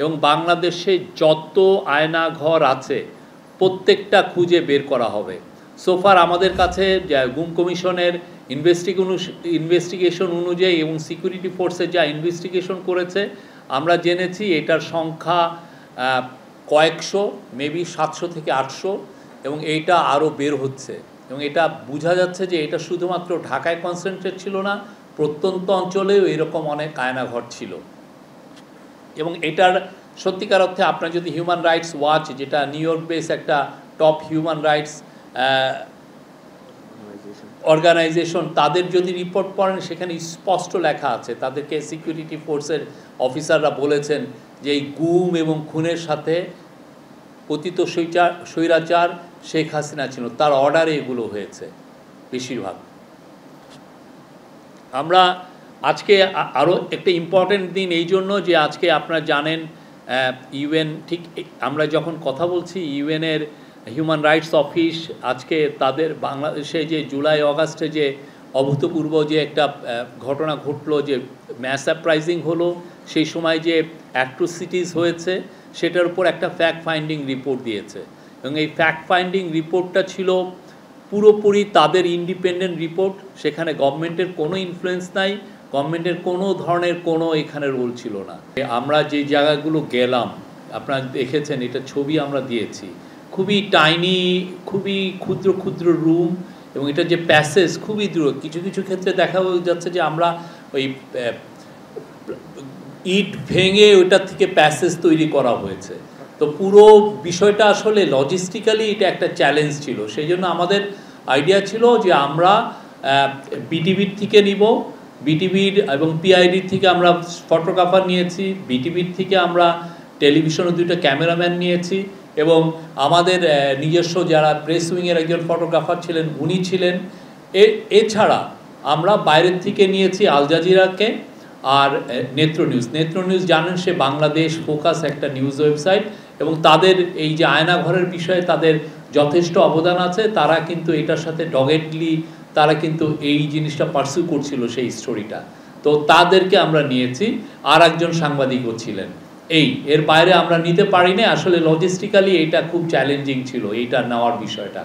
এবং বাংলাদেশে যত আয়নাঘর আছে প্রত্যেকটা খুঁজে বের করা হবে। সোফার আমাদের কাছে গুম কমিশনের ইনভেস্টিগেশন অনুযায়ী এবং সিকিউরিটি ফোর্সে যা ইনভেস্টিগেশন করেছে আমরা জেনেছি এটার সংখ্যা কয়েকশো, মেবি 700 থেকে 800, এবং এইটা আরও বের হচ্ছে। এবং এটা বোঝা যাচ্ছে যে এটা শুধুমাত্র ঢাকায় কনসেন্ট্রেট ছিল না, প্রত্যন্ত অঞ্চলেও এরকম অনেক আয়নাঘর ছিল। এবং এটার সত্যিকার অর্থে আপনার যদি হিউম্যান রাইটস ওয়াচ, যেটা নিউ ইয়র্ক বেস একটা টপ হিউম্যান রাইটস অর্গানাইজেশন, তাদের যদি রিপোর্ট পড়েন সেখানে স্পষ্ট লেখা আছে, তাদেরকে সিকিউরিটি ফোর্সের অফিসাররা বলেছেন যে এই গুম এবং খুনের সাথে পতিত স্বৈরাচার শেখ হাসিনা ছিল, তার অর্ডারে এগুলো হয়েছে বেশিরভাগ। আমরা আজকে আরও একটা ইম্পর্টেন্ট দিন এই জন্য যে আজকে আপনারা জানেন ইউএন, ঠিক আমরা যখন কথা বলছি ইউএনের হিউম্যান রাইটস অফিস আজকে তাদের বাংলাদেশে যে জুলাই অগাস্টে যে অভূতপূর্ব যে একটা ঘটনা ঘটলো, যে ম্যাস আপরাইজিং হলো, সেই সময় যে অ্যাট্রোসিটিস হয়েছে সেটার উপর একটা ফ্যাক্ট ফাইন্ডিং রিপোর্ট দিয়েছে। এবং এই ফ্যাক্ট ফাইন্ডিং রিপোর্টটা ছিল পুরোপুরি তাদের ইন্ডিপেন্ডেন্ট রিপোর্ট, সেখানে গভর্নমেন্টের কোনো ইনফ্লুয়েন্স নাই, গভর্নমেন্টের কোনো ধরনের কোনো এখানে রোল ছিল না। আমরা যে জায়গাগুলো গেলাম আপনারা দেখেছেন, এটা ছবি আমরা দিয়েছি, খুবই টাইনি, খুবই ক্ষুদ্র ক্ষুদ্র রুম, এবং এটা যে প্যাসেজ খুবই দূর, কিছু কিছু ক্ষেত্রে দেখা যাচ্ছে যে আমরা ওই ইট ভেঙে ওইটার থেকে প্যাসেজ তৈরি করা হয়েছে। তো পুরো বিষয়টা আসলে লজিস্টিক্যালি এটা একটা চ্যালেঞ্জ ছিল। সেই জন্য আমাদের আইডিয়া ছিল যে আমরা বিটিভির থেকে নিব, বিটিভির এবং পিআইডির থেকে আমরা ফটোগ্রাফার নিয়েছি, বিটিভির থেকে আমরা টেলিভিশনের 2টা ক্যামেরাম্যান নিয়েছি, এবং আমাদের নিজস্ব যারা প্রেস উইংয়ের একজন ফটোগ্রাফার ছিলেন উনি ছিলেন। এছাড়া আমরা বাইরের থেকে নিয়েছি আল জাজিরাকে আর নেত্র নিউজ জানেন সে বাংলাদেশ ফোকাস একটা নিউজ ওয়েবসাইট, এবং তাদের এই যে আয়নাঘরের বিষয়ে তাদের যথেষ্ট অবদান আছে। তারা কিন্তু এটার সাথে ডগেডলি তারা কিন্তু এই জিনিসটা পার্সিউ করছিল সেই স্টোরিটা, তো তাদেরকে আমরা নিয়েছি। আর একজন সাংবাদিকও ছিলেন। এর বাইরে আমরা নিতে পারিনি, আসলে লজিস্টিক্যালি এটা খুব চ্যালেঞ্জিং ছিল এইটা নেওয়ার বিষয়টা।